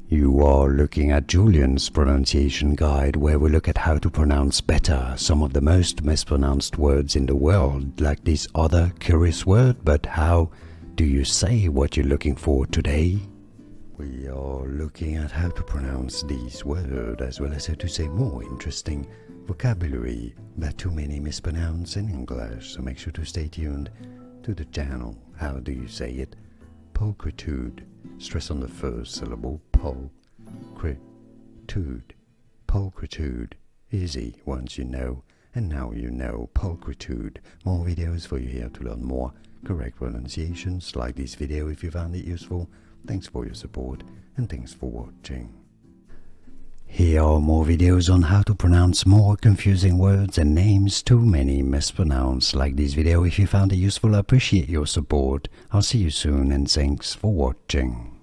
You are looking at Julian's pronunciation guide, where we look at how to pronounce better some of the most mispronounced words in the world, like this other curious word. But how do you say what you're looking for today? We are looking at how to pronounce these words, as well as how to say more interesting vocabulary that too many mispronounce in English, so make sure to stay tuned to the channel. How do you say it? Pulchritude. Stress on the first syllable. Pulchritude. Pulchritude. Easy once you know, and now you know. Pulchritude. More videos for you here to learn more correct pronunciations. Like this video if you found it useful. Thanks for your support, and thanks for watching. Here are more videos on how to pronounce more confusing words and names too many mispronounced. Like this video if you found it useful. I appreciate your support. I'll see you soon, and thanks for watching.